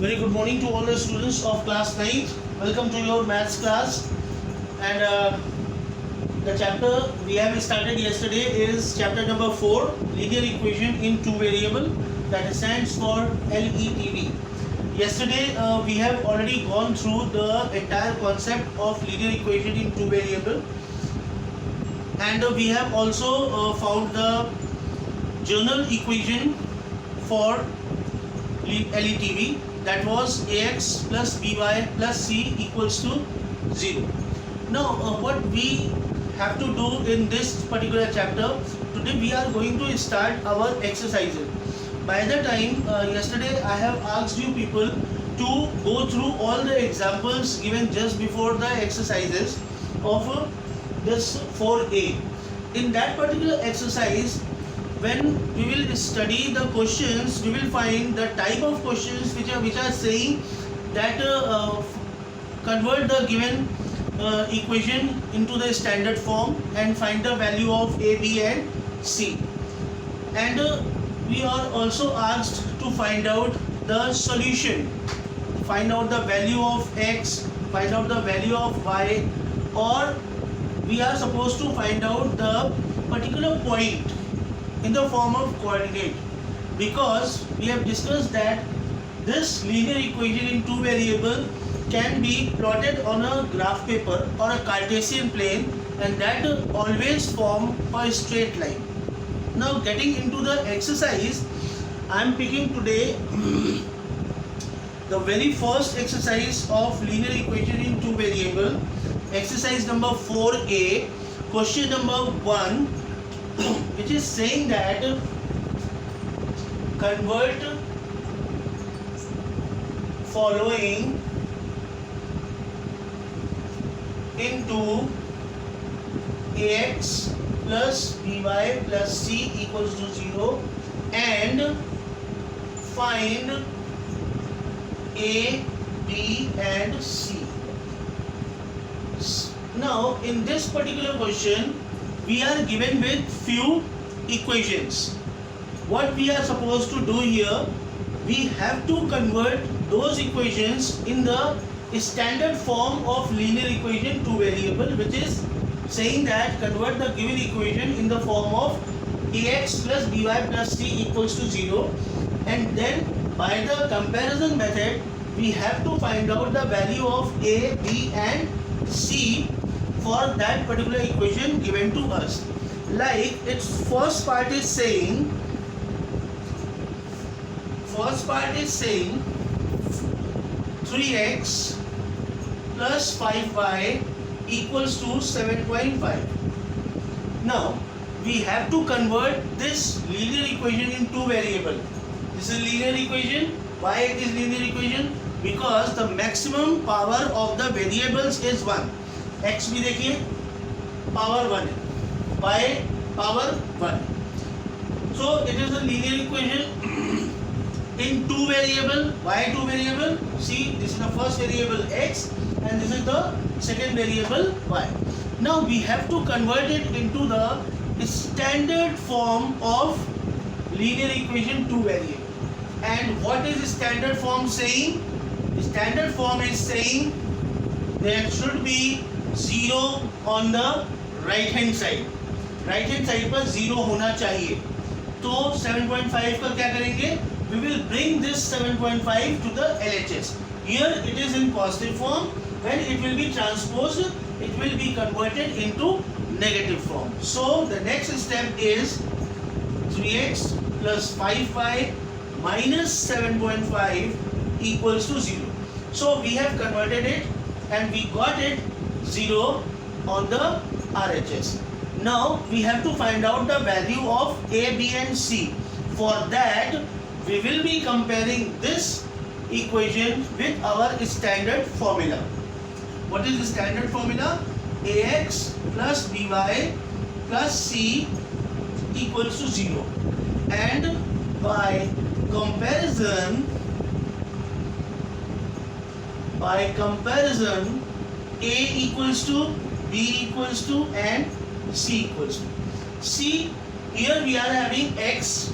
Very good morning to all the students of class 9. Welcome to your maths class. And the chapter we have started yesterday is chapter number 4, linear equation in two variable, that stands for LETV. Yesterday we have already gone through the entire concept of linear equation in two variable, and we have also found the general equation for LETV, that was ax plus by plus c equals to 0. Now what we have to do in this particular chapter, today we are going to start our exercises. By the time yesterday I have asked you people to go through all the examples given just before the exercises of this 4a. In that particular exercise, when we will study the questions, we will find the type of questions which are saying that convert the given equation into the standard form and find the value of a, b and c. And we are also asked to find out the solution, find out the value of x, find out the value of y, or we are supposed to find out the particular point in the form of coordinate, because we have discussed that this linear equation in two variable can be plotted on a graph paper or a Cartesian plane, and that always form a straight line. Now getting into the exercise, I am picking today the very first exercise of linear equation in two variable, exercise number 4a, question number 1, which is saying that convert following into ax plus by plus c equals to 0 and find a, b and c. Now in this particular question we are given with few equations. What we are supposed to do here, we have to convert those equations in the standard form of linear equation two variable, which is saying that convert the given equation in the form of ax plus by plus c equals to 0, and then by the comparison method we have to find out the value of a, b and c for that particular equation given to us. Like its first part is saying 3x plus 5y equals to 7.5. Now we have to convert this linear equation in two variable. This is linear equation. Why it is linear equation? Because the maximum power of the variables is 1. x भी देखिए power 1 है, y power 1. So it is a linear equation in two variable. Why two variable? See, this is the first variable x and this is the second variable y. Now we have to convert it into the standard form of linear equation two variable. And what is standard form saying? Standard form is saying there should be 0 on the right hand side. Right hand side पर 0 होना चाहिए. तो 7.5 का क्या करेंगे? We will bring this 7.5 to the LHS. Here it is in positive form. When it will be transposed, it will be converted into negative form. So the next step is 3x plus 5y minus 7.5 equals to 0. So we have converted it and we got it 0 on the RHS. Now we have to find out the value of a, b and c. For that we will be comparing this equation with our standard formula. What is the standard formula? Ax plus by plus c equals to 0, and by comparison a equals to, b equals to and c equals to. See, here we are having x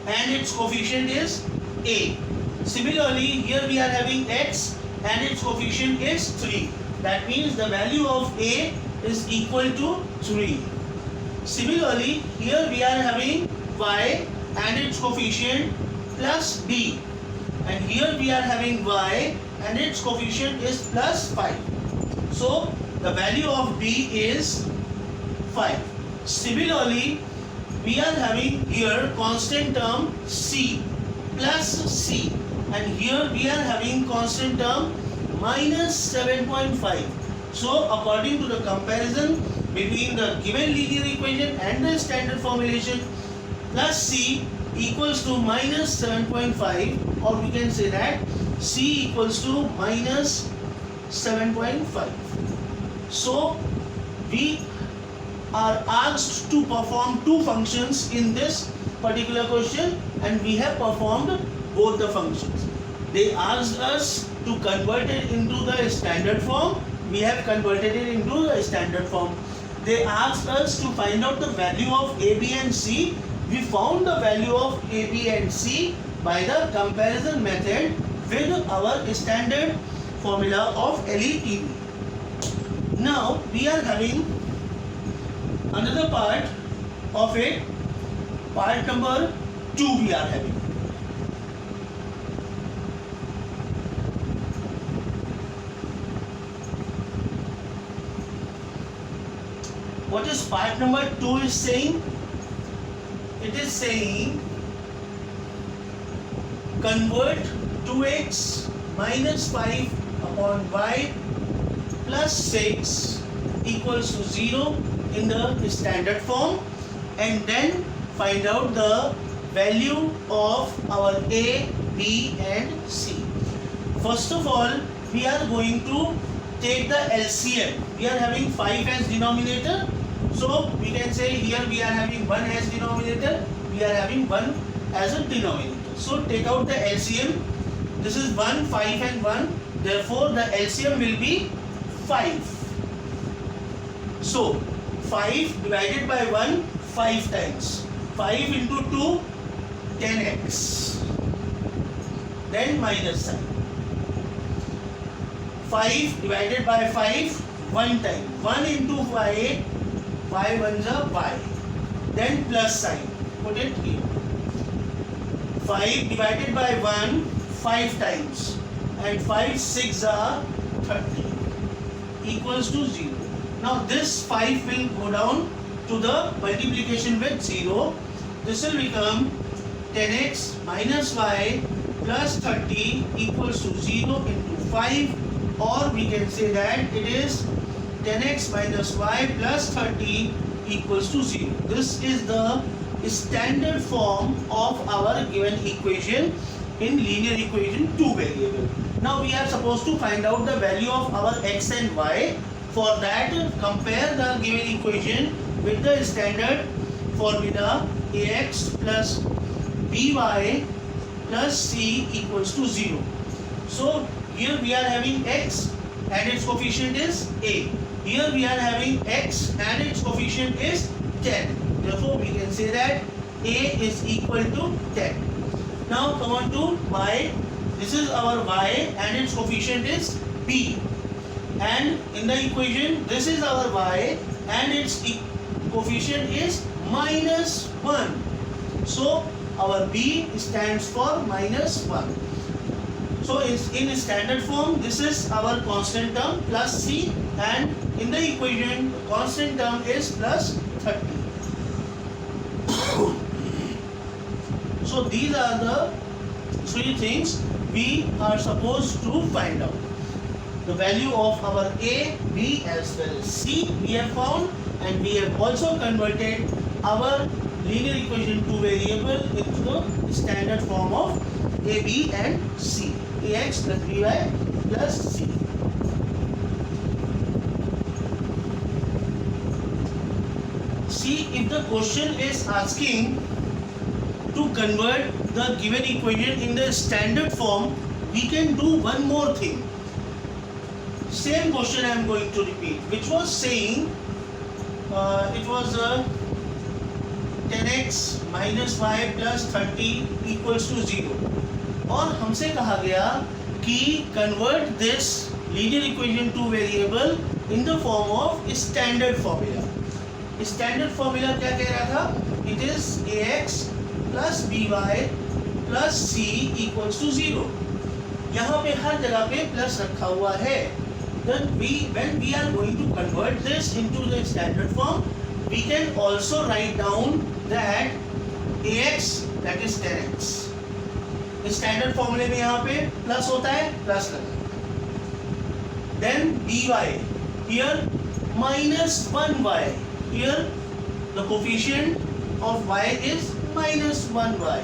and its coefficient is a. Similarly, here we are having x and its coefficient is 3. That means the value of a is equal to 3. Similarly, here we are having y and its coefficient plus b, and here we are having y and its coefficient is plus 5. So the value of b is 5. Similarly, we are having here constant term c plus c, and here we are having constant term minus 7.5. So according to the comparison between the given linear equation and the standard formulation, plus c equals to minus 7.5, or we can say that c equals to minus 7.5. So we are asked to perform two functions in this particular question, and we have performed both the functions. They asked us to convert it into the standard form. We have converted it into the standard form. They asked us to find out the value of a, b and c. We found the value of a, b and c by the comparison method with our standard formula of LETV. Now we are having another part of it. Part number 2 we are having. What is part number 2 is saying? It is saying convert 2x minus 5 upon y plus 6 equals to 0 in the standard form, and then find out the value of our a, b and c. First of all, we are going to take the LCM. We are having 5 as denominator. So we can say here we are having 1 as denominator, we are having 1 as a denominator. So take out the LCM. This is 1, 5 and 1. Therefore the LCM will be 5. So 5 divided by 1, 5 times. 5 into 2, 10x. Then minus sign. 5 divided by 5, 1 time. 1 into 5, 5 ones are y. Then plus sign. Put it here. 5 divided by 1, 5 times. And 5 6 are 30. Equals to 0. Now this 5 will go down to the multiplication with 0. This will become 10x minus y plus 30 equals to 0 into 5, or we can say that it is 10x minus y plus 30 equals to 0. This is the standard form of our given equation in linear equation 2 variable. Now we are supposed to find out the value of our x and y. For that, compare the given equation with the standard formula ax plus by plus c equals to 0. So here we are having x and its coefficient is a. Here we are having x and its coefficient is 10. Therefore we can say that a is equal to 10. Now come on to y. This is our y and its coefficient is b. And in the equation, this is our y and its coefficient is minus 1. So our b stands for minus 1. So in standard form, this is our constant term plus c, and in the equation, the constant term is plus 30. So these are the three things we are supposed to find out. The value of our a, b as well as c we have found, and we have also converted our linear equation 2 variable into the standard form of a, b and c. Ax plus by plus c. See, if the question is asking to convert the given equation in the standard form, we can do one more thing. Same question I am going to repeat, which was saying it was 10x minus y plus 30 equals to 0, और हमसे कहा गया कि convert this linear equation two variable in the form of standard formula. Standard formula क्या कह रहा था? It is ax plus by plus c equals to 0। यहाँ पे हर जगह पे प्लस रखा हुआ है। Then when we are going to convert this into the standard form, we can also write down that ax, that is 10x। Standard फॉर्मूले में यहाँ पे प्लस होता है, प्लस लगा। Then by, here minus 1y, here the coefficient of y is minus 1y।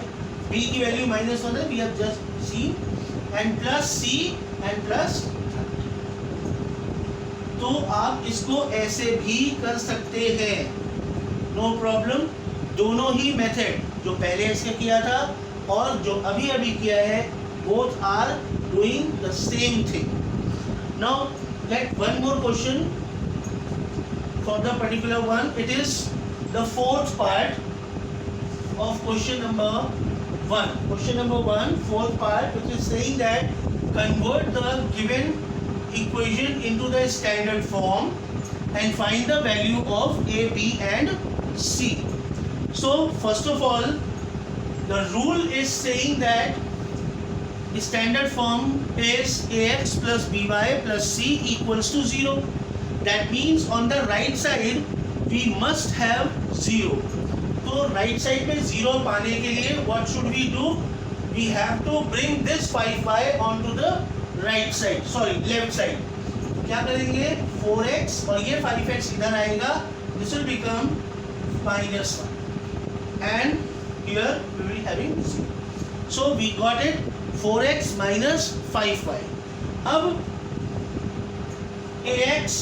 b की value minus 1 है, we have just seen, and plus c and plus। तो आप इसको ऐसे भी कर सकते हैं, नो प्रॉब्लम। दोनों ही मेथड, जो पहले ऐसे किया था और जो अभी अभी किया है, both are doing the same thing. Now let one more question for the particular one. It is the fourth part of question number 1। Question number 1, fourth part, which is saying that convert the given equation into the standard form and find the value of a, b and c. So first of all, the rule is saying that the standard form is ax plus by plus c equals to 0. That means on the right side we must have 0. तो right side में 0 पाने के लिए what should we do? We have to bring this 5y onto the right side, sorry left side. क्या करेंगे? 4x और ये 5x इधर आएगा, this will become -1 and here we will having 0। So we got it, 4x minus 5y। अब ax,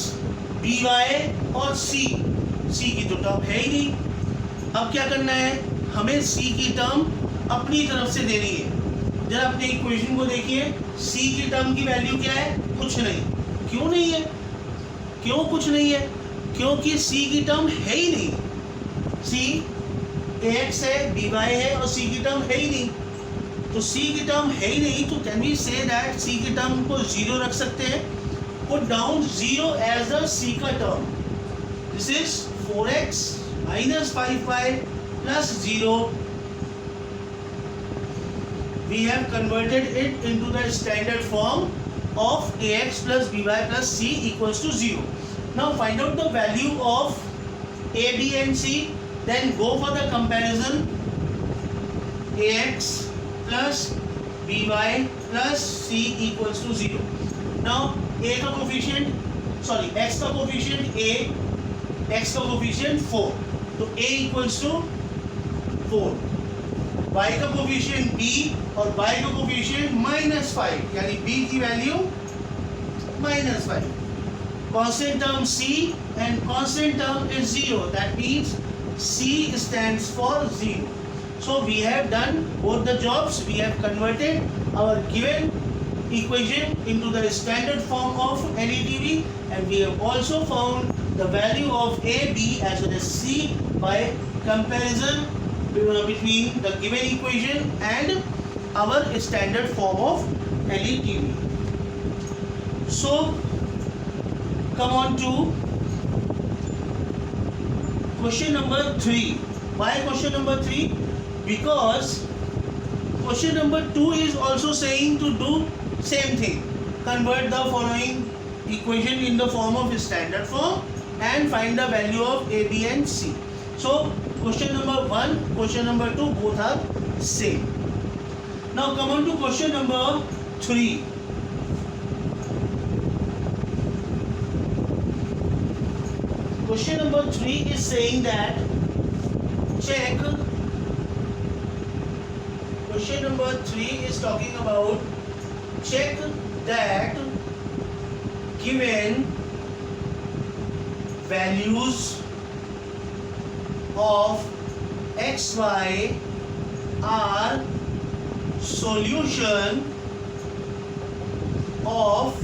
by और c की तो टर्म है ही नहीं। अब क्या करना है? हमें c की टर्म अपनी तरफ से देनी है। जरा अपने इक्वेशन को देखिए, c की टर्म की वैल्यू क्या है? कुछ नहीं। क्यों नहीं है? क्यों कुछ नहीं है? क्योंकि c की टर्म है ही नहीं। c ax है, by है और c की टर्म है ही नहीं। तो c की टर्म है ही नहीं, तो can we say that c की टर्म को 0 रख सकते हैं। Put down 0 as the c का term. This is 4x minus 5y plus 0। We have converted it into the standard form of ax plus by plus c equals to 0. Now find out the value of a, b and c, then go for the comparison। ax plus by plus c equals to 0. Now a का coefficient, sorry x का coefficient a, x का coefficient 4, तो a equals to 4। y का coefficient b और y का coefficient -5, यानी b की value -5। Constant term c and constant term is 0, that means c stands for 0। So we have done both the jobs। We have converted our given equation into the standard form of LETV, and we have also found the value of a, b as well as c by comparison between the given equation and our standard form of LETV। So come on to question number 3। Why question number 3? Because question number 2 is also saying to do same thing, convert the following equation in the form of standard form and find the value of a, b and c। So question number 1, question number 2 both are same। Now come on to question number 3। Question number 3 is saying that check, question number 3 is talking about check that given values of xy are solution of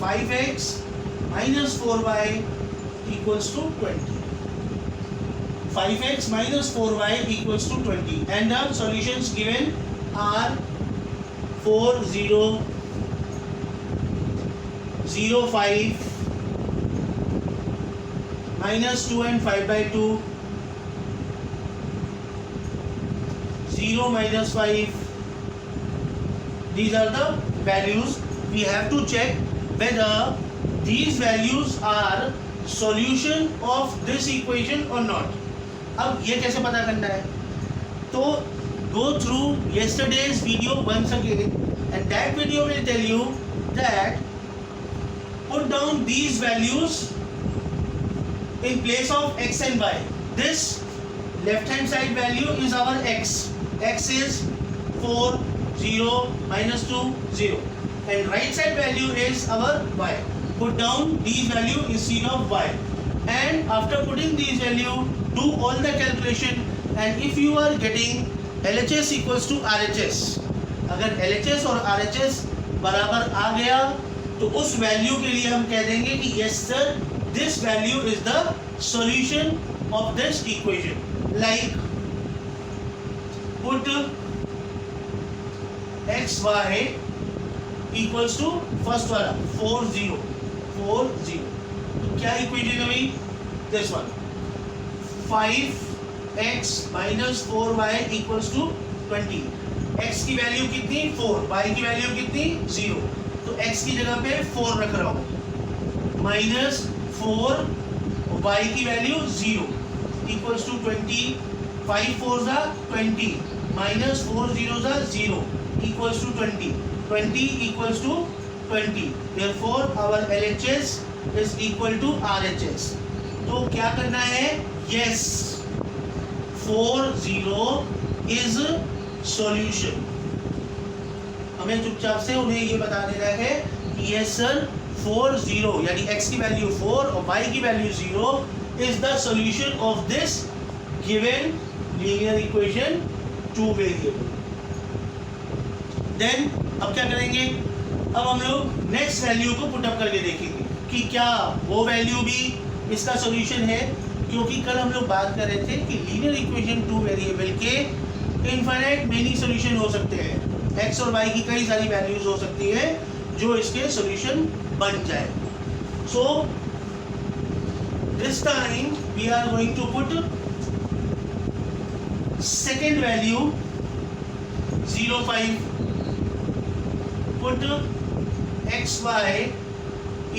5x minus 4y equals to 20। 5x minus 4y equals to 20 and the solutions given are 4 0 0 5 minus 2 and 5 by 2 0 minus 5. These are the values. We have to check whether these values are solution of this equation or not. अब ये कैसे पता करना है? तो go through yesterday's video once again and that video will tell you that put down these values in place of x and y. This left hand side value is our x. X is 4 0 minus 2 0 and right side value is our y. Put down these value instead of y and after putting these value do all the calculation and if you are getting LHS equals to RHS, अगर LHS और RHS बराबर आ गया तो उस value के लिए हम कह देंगे कि yes sir this value is the solution of this equation. Like put xy equals to first वाला 4 0 4 0 तो क्या इक्वेशन है भाई? This one 5x minus 4y equals to 20. x की वैल्यू कितनी 4, y की वैल्यू कितनी 0. तो x की जगह पे 4 रख रहा हूँ माइनस 4 y की वैल्यू 0 equals to 20. 5 4 जा 20 minus 4 0 जा 0 equals to 20. 20 equals to 20. Therefore our LHS is equal to RHS. तो क्या करना है? Yes 4 0 is solution. हमें चुपचाप से उन्हें ये बता देना है कि yes sir 4 0 यानी x की वैल्यू 4 और y की value 0 is the solution of this given linear equation 2 variable. Then अब क्या करेंगे? अब हम लोग नेक्स्ट वैल्यू को पुट अप करके देखेंगे कि क्या वो वैल्यू भी इसका सॉल्यूशन है, क्योंकि कल हम लोग बात कर रहे थे कि लीनियर इक्वेशन 2 वेरिएबल के इनफाइनाइट मेनी सॉल्यूशन हो सकते हैं. x और y की कई सारी वैल्यूज हो सकती है जो इसके सॉल्यूशन बन जाए. So this time we are going to put second value 0 5. put xy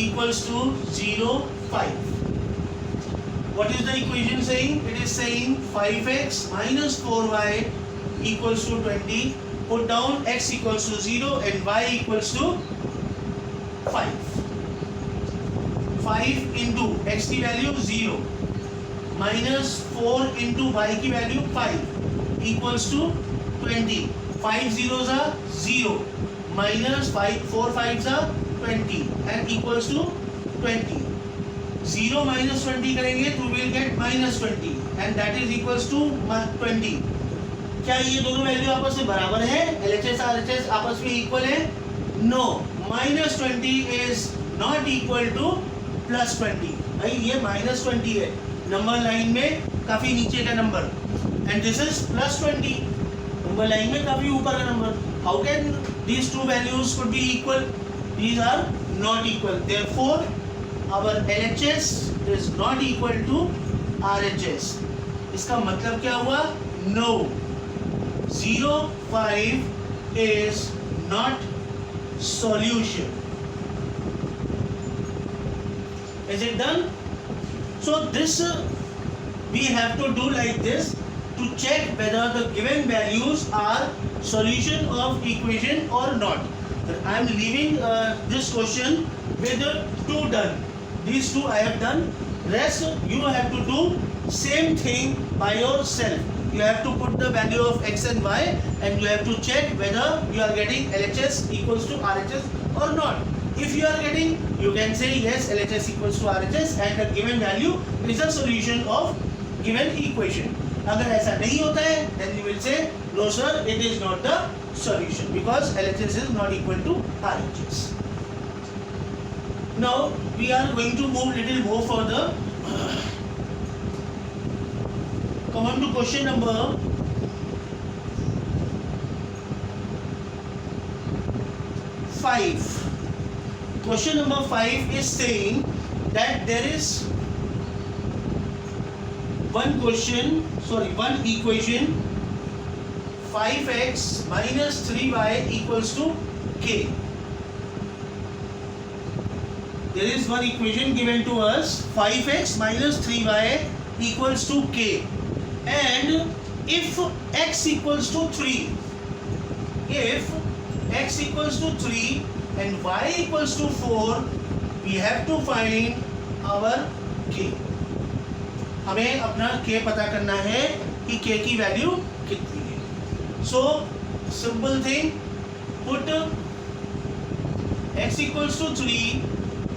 equals to 0 5. What is the equation saying? It is saying 5x minus 4y equals to 20. Put down x equals to 0 and y equals to 5. 5 into x की value 0 minus 4 into y की value 5 equals to 20. 5 zeros are 0 minus 5 4 5s are 20 and equals to 20. 0 minus 20 करेंगे तो we'll get minus 20 and that is equals to 20. क्या ये दोनों value आपस में बराबर है? LHS RHS आपस में इक्वल है? No, minus 20 is not equal to plus 20. भाई ये minus 20 है नंबर लाइन में काफी नीचे का number and this is plus 20 number line में काफी ऊपर का number. How can these two values could be equal? These are not equal. Therefore, our LHS is not equal to RHS. इसका मतलब क्या हुआ? No. 0 5 is not solution. Is it done? So this we have to do like this to check whether the given values are solution of equation or not. I am leaving this question with 2 done. These 2 I have done. Rest you have to do same thing by yourself. You have to put the value of x and y and you have to check whether you are getting LHS equals to RHS or not. If you are getting, you can say yes LHS equals to RHS and the given value is a solution of given equation. अगर ऐसा नहीं होता है then you will say no sir it is not the solution because LHS is not equal to RHS. Now we are going to move little more further. come on to question number 5. Question number 5 is saying that there is one equation 5x minus 3y equals to k. There is one equation given to us 5x minus 3y equals to k, and if x equals to 3, and y equals to 4, we have to find our k. हमें अपना k पता करना है कि k की value कितनी है. So simple thing, put x equals to 3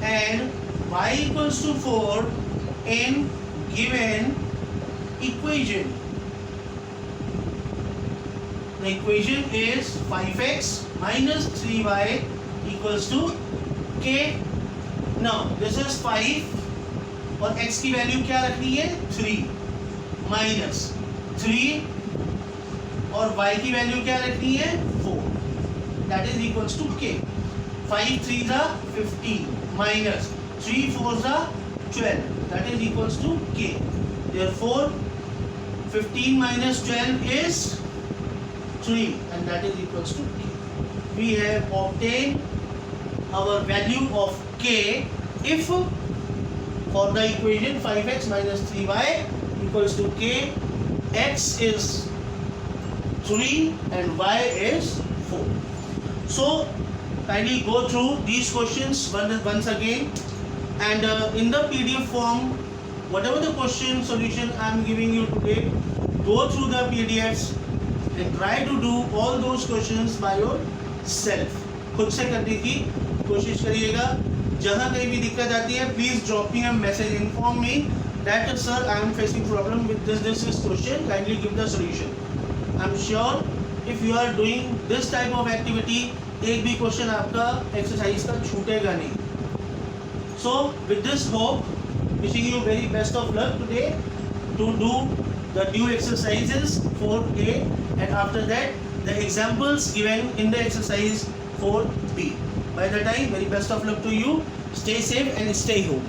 and y equals to 4 in given equation. The equation is 5x minus 3y equals to k. Now this is 5 और x की वैल्यू क्या रखनी है 3 माइनस 3 और y की value क्या रखनी है 4, that is equals to k. 5 3 are 15 minus 3 4 are 12, that is equals to k. Therefore 15 minus 12 is 3 and that is equals to k. We have obtained our value of k if for the equation 5x minus 3y equals to k, x is 3 and y is 4. So kindly go through these questions once again, and in the PDF form, whatever the question solution I am giving you today, go through the PDFs and try to do all those questions by yourself. खुद से करने की कोशिश करिएगा. जहाँ कहीं भी दिक्कत आती है, please drop me a message, inform me that sir I am facing problem with this question, kindly give the solution. I am sure if you are doing this type of activity, एक भी question आपका exercise का छूटेगा नहीं. So with this hope, wishing you very best of luck today to do the new exercises 4A, and after that the examples given in the exercise 4B. By the time, very best of luck to you. Stay safe and stay home.